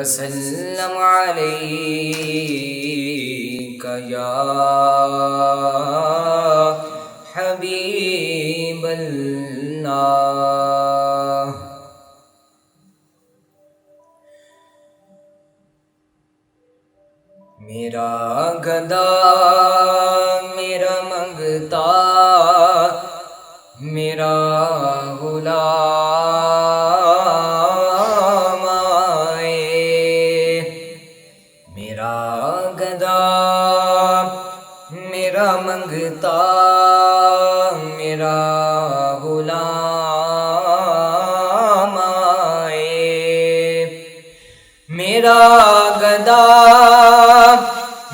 وسلم عليك يا حبيب الله. میرا گدا میرا منگتا میرا غلام آئے. میرا گدا میرا منگتا میرا غلام آئے. میرا گدا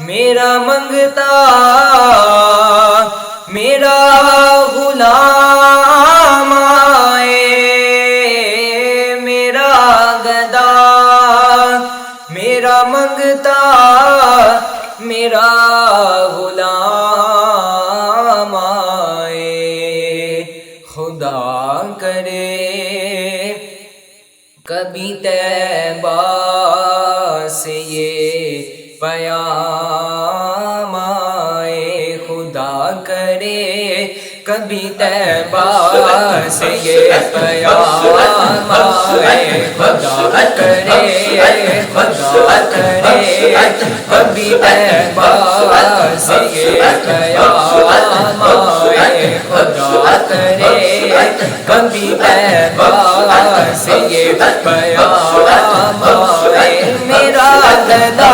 میرا منگتا میرا غلام آئے. میرا گدا میرا منگتا میرا غلام آئے. خدا کرے کبھی طیبہ سے یہ پیام آئے. خدا کرے کبھی طیبہ سے یہ پیام آئے. خدا کرے کبھی طیبہ سے یہ پیام آئے. خدا کرے کبھی طیبہ سے یہ پیام آئے. میرا گدا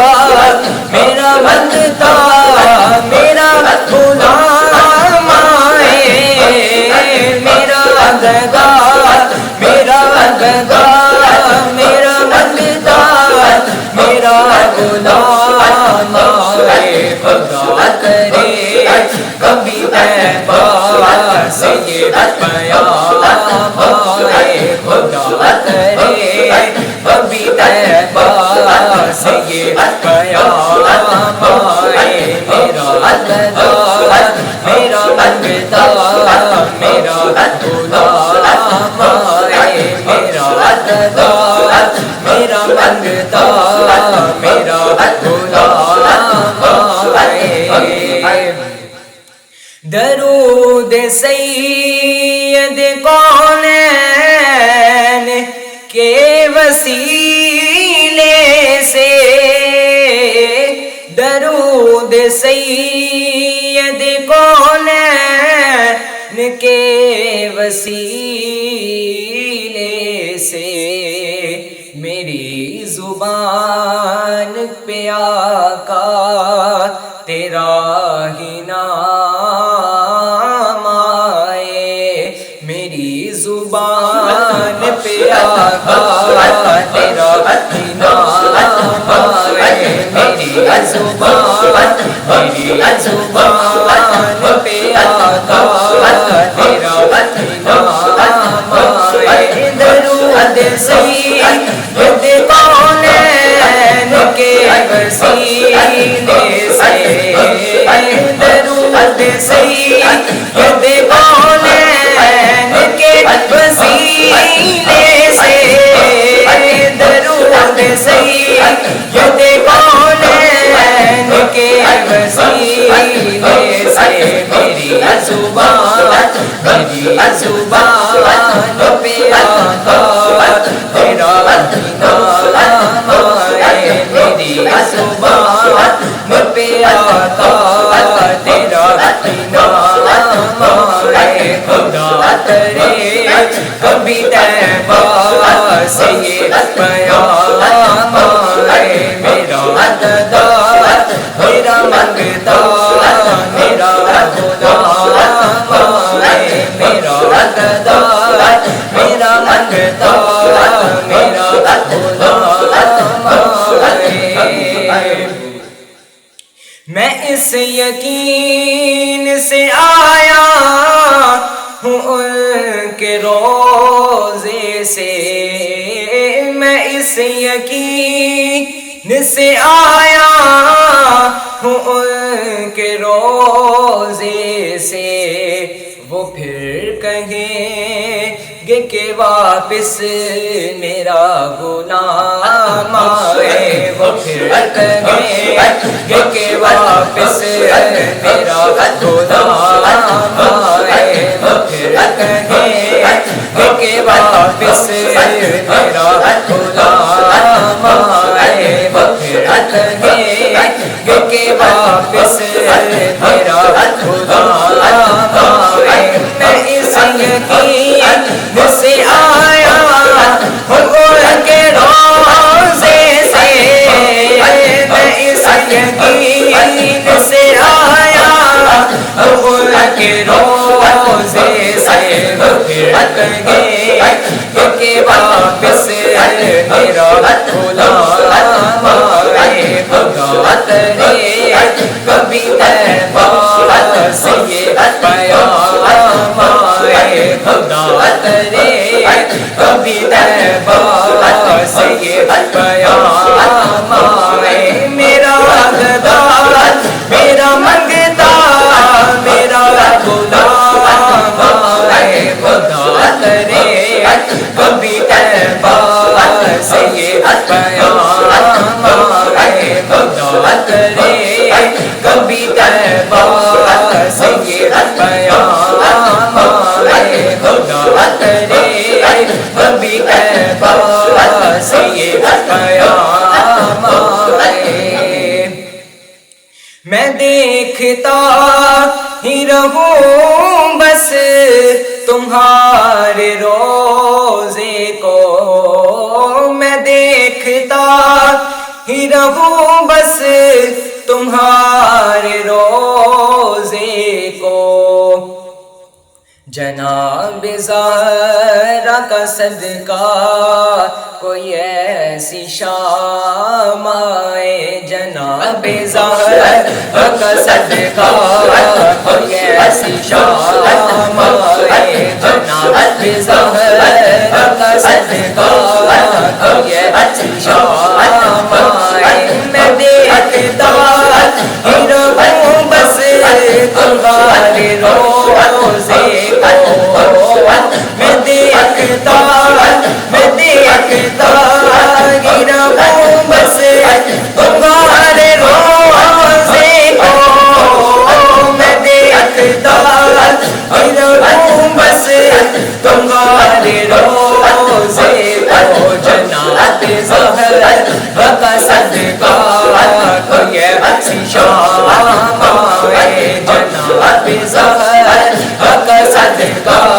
میرا منگتا میرا غلام آئے. میرا گدا میرا گدا میرا منگتا میرا غلام آئے. خدا کرے کبھی طیبہ سے یہ پیام آئے. خدا کرے کبھی طیبہ سے یہ پیام آئے. میرا گدا میرا منگتا میرا غلام آئے. میرا گدا میرا منگتا میرا غلام آئے. درود سید کونین کے وسیلے سے. درود سید کونین کے وسیلے سے میری زبان پہ آقا تیرا ہی نام آئے. میری زبان پہ آقا تیرا ہی نام آئے. میری زبان پہ آقا تیرا ہی نام آئے. درود سید کونین کے وسیلے سے. درود سید کونین کے وسیلے سے. درود سید کونین کے وسیلے سے میری زبان پہ آقا تیرا نام آئے. میری زبان پہ آقا تیرا نام آئے. خدا کرے کبھی طیبہ سے یہ پیام آئے. میرا گدا میرا منگتا میرا غلام آئے. میرا گدا میرا منگتا میرا غلام آئے. میں اس یقین سے آیا ہوں ان کے روزے سے. میں اس یقین سے آیا ہوں ان کے روزے سے. وہ پھر کہیں گے کہ واپس میرا غلام آئے. رکھ گے کہ واپس میرا غلام آئے پھر رکھ گے کہ واپس میرا غلام آئے پھر رکھ گے کہ واپس میرا غلام آئے میں اس یقین سے آیا ہوں کے روزے سے میں اس یقین سے آیا ہوں کے روزے سے پھر رکھ گے کہ واپس میرا غلام آئے خدا کرے کبھی طیبہ سے یہ پیام آئے خدا کرے کبھی طیبہ سے یہ پیام آئے میرا غدار میرا منگتا میرا غلام آئے خدا کرے کبھی طیبہ سے یہ پیام آئے خدا کرے کبھی طیبہ سے یہ پیام آئے خدا کرے کبھی طیبہ سے یہ پیام آئے میں دیکھتا ہی رہوں بس تمہارے روزے کو میں دیکھتا ہی رہوں بس تمہارے روزے کو جناب زہرا کا صدقہ کوئی ایسی شام آئے جناب زہرا کا صدقہ کوئی ایسی شام آئے جناب زہرا کا صدقہ کوئی ایسی شام آئے میں دیکھتا ہی رہوں بس تمہارے روزے میں دیکھتا گروں بس تمہارے روزے کو میں دیکھتا گروں بس تمہارے روزے کو جناب زہرا کا صدقہ کوئی ایسی شام آئے جناب زہرا کا صدقہ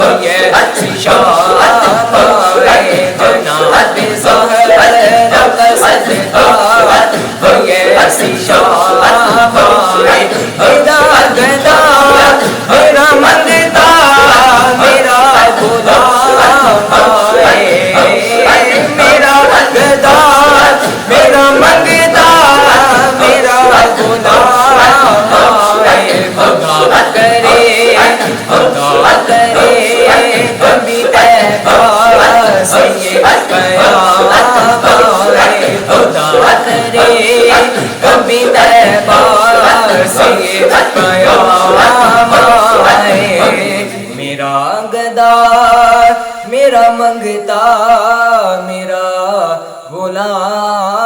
کوئی ایسی شام آئے جناب زہرا کا صدقہ کوئی ایسی شام آئے میرا گدا میرا منگتا میرا غلام آئے میرا گدا میرا منگتا میرا غلام آئے خدا کرے کبھی طیبہ سے یہ پیام آئے خدا کرے کبھی طیبہ سے یہ پیام آئے میرا گدا میرا منگتا میرا غلام